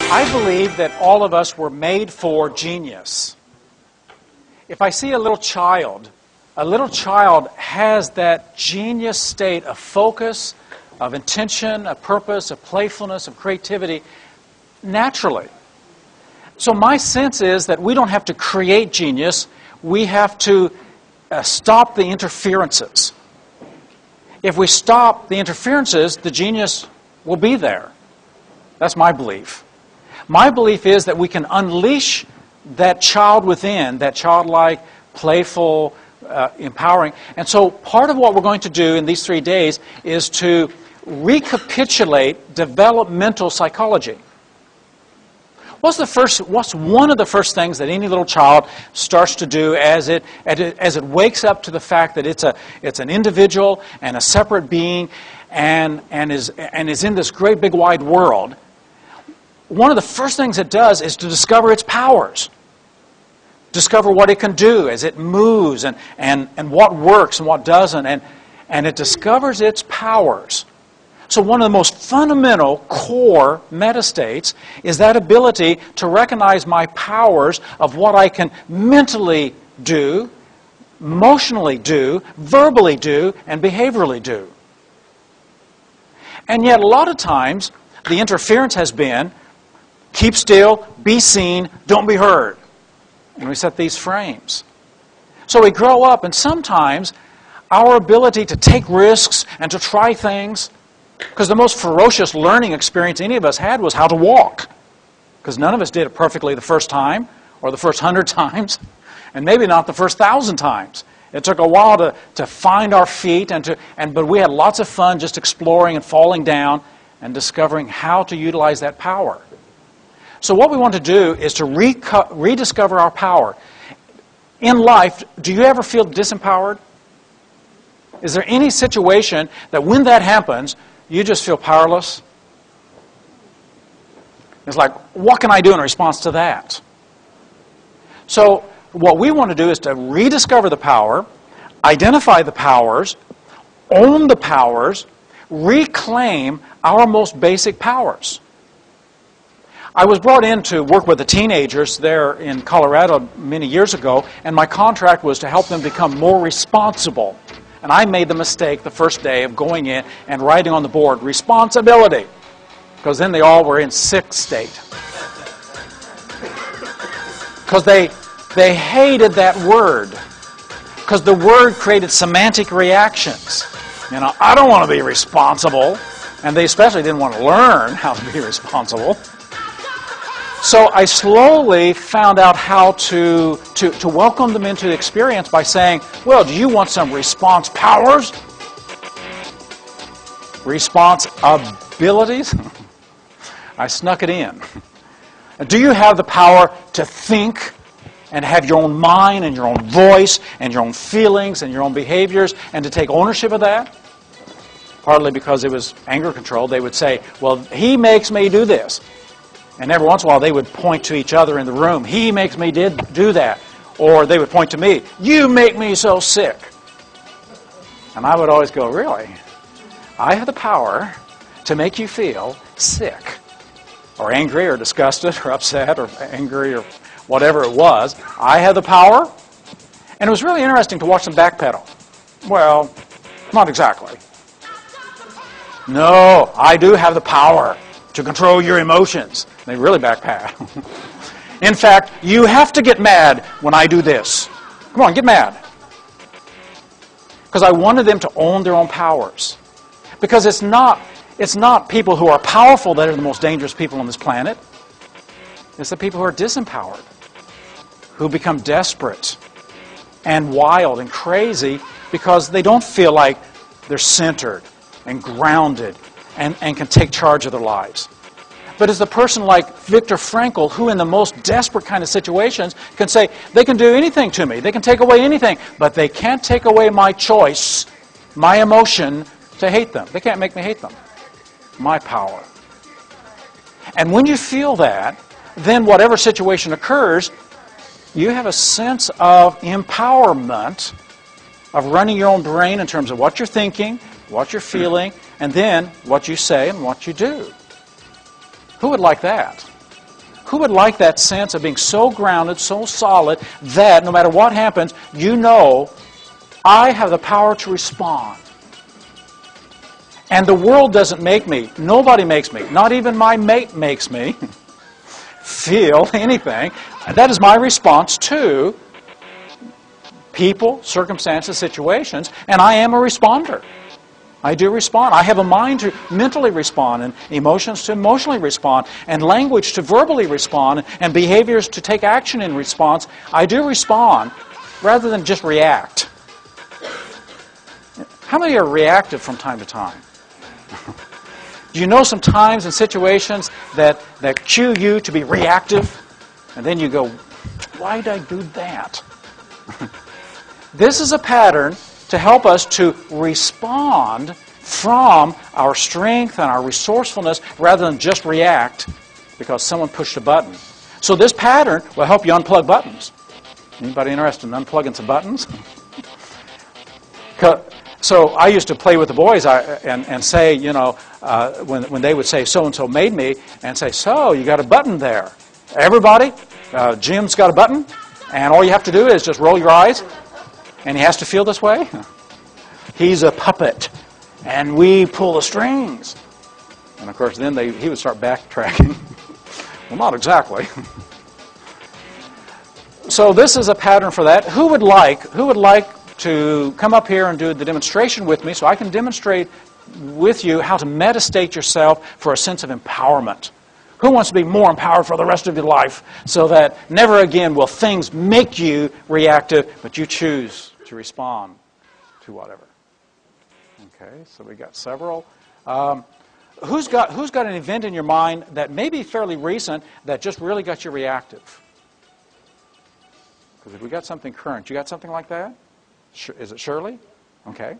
I believe that all of us were made for genius. If I see a little child has that genius state of focus, of intention, of purpose, of playfulness, of creativity, naturally. So my sense is that we don't have to create genius, we have to stop the interferences. If we stop the interferences, the genius will be there. That's my belief. My belief is that we can unleash that child within, that childlike, playful, empowering. And so part of what we're going to do in these 3 days is to recapitulate developmental psychology. What's one of the first things that any little child starts to do as it wakes up to the fact that it's an individual and a separate being and is in this great big wide world? One of the first things it does is to discover its powers. Discover what it can do as it moves and what works and what doesn't. And it discovers its powers. So one of the most fundamental core metastates is that ability to recognize my powers of what I can mentally do, emotionally do, verbally do, and behaviorally do. And yet a lot of times the interference has been, keep still, be seen, don't be heard. And we set these frames. So we grow up, and sometimes our ability to take risks and to try things, because the most ferocious learning experience any of us had was how to walk. Because none of us did it perfectly the first time, or the first 100 times, and maybe not the first 1,000 times. It took a while to find our feet, but we had lots of fun just exploring and falling down and discovering how to utilize that power. So what we want to do is to rediscover our power. In life, do you ever feel disempowered? Is there any situation that when that happens, you just feel powerless? It's like, what can I do in response to that? So what we want to do is to rediscover the power, identify the powers, own the powers, reclaim our most basic powers. I was brought in to work with the teenagers there in Colorado many years ago, and my contract was to help them become more responsible. And I made the mistake the first day of going in and writing on the board, responsibility, because then they all were in sick state. Because they hated that word, because the word created semantic reactions. You know, I don't want to be responsible, and they especially didn't want to learn how to be responsible. So I slowly found out how to welcome them into the experience by saying, well, do you want some response powers? Response abilities? I snuck it in. Do you have the power to think and have your own mind and your own voice and your own feelings and your own behaviors and to take ownership of that? Partly because it was anger control, they would say, well, he makes me do this. And every once in a while, they would point to each other in the room. He makes me do that. Or they would point to me. You make me so sick. And I would always go, really? I have the power to make you feel sick. Or angry or disgusted or upset or angry or whatever it was. I have the power. And it was really interesting to watch them backpedal. Well, not exactly. No, I do have the power to control your emotions. They really backpedal. In fact, you have to get mad when I do this. Come on, get mad. Because I wanted them to own their own powers. Because it's not people who are powerful that are the most dangerous people on this planet. It's the people who are disempowered, who become desperate and wild and crazy because they don't feel like they're centered and grounded and can take charge of their lives. But it's the person like Viktor Frankl who in the most desperate kind of situations can say, they can do anything to me, they can take away anything, but they can't take away my choice, my emotion to hate them. They can't make me hate them. My power. And when you feel that, then whatever situation occurs, you have a sense of empowerment of running your own brain in terms of what you're thinking, what you're feeling, and then what you say and what you do. Who would like that? Who would like that sense of being so grounded, so solid, that no matter what happens, you know, I have the power to respond. And the world doesn't make me. Nobody makes me. Not even my mate makes me feel anything. That is my response to people, circumstances, situations, and I am a responder. I do respond. I have a mind to mentally respond, and emotions to emotionally respond, and language to verbally respond, and behaviors to take action in response. I do respond rather than just react. How many are reactive from time to time? Do you know some times and situations that cue you to be reactive? And then you go, why did I do that? This is a pattern to help us to respond from our strength and our resourcefulness rather than just react because someone pushed a button. So this pattern will help you unplug buttons. Anybody interested in unplugging some buttons? So I used to play with the boys and say, you know, when they would say, so-and-so made me, and say, so, you got a button there. Everybody, Jim's got a button, and all you have to do is just roll your eyes, and he has to feel this way. He's a puppet, and we pull the strings. And, of course, then he would start backtracking. Well, not exactly. So this is a pattern for that. Who would like to come up here and do the demonstration with me so I can demonstrate with you how to meditate yourself for a sense of empowerment? Who wants to be more empowered for the rest of your life so that never again will things make you reactive, but you choose to respond to whatever? Okay, so we got several. Who's got an event in your mind that may be fairly recent that just really got you reactive? Because if we got something current, you got something like that? Is it Shirley? Okay.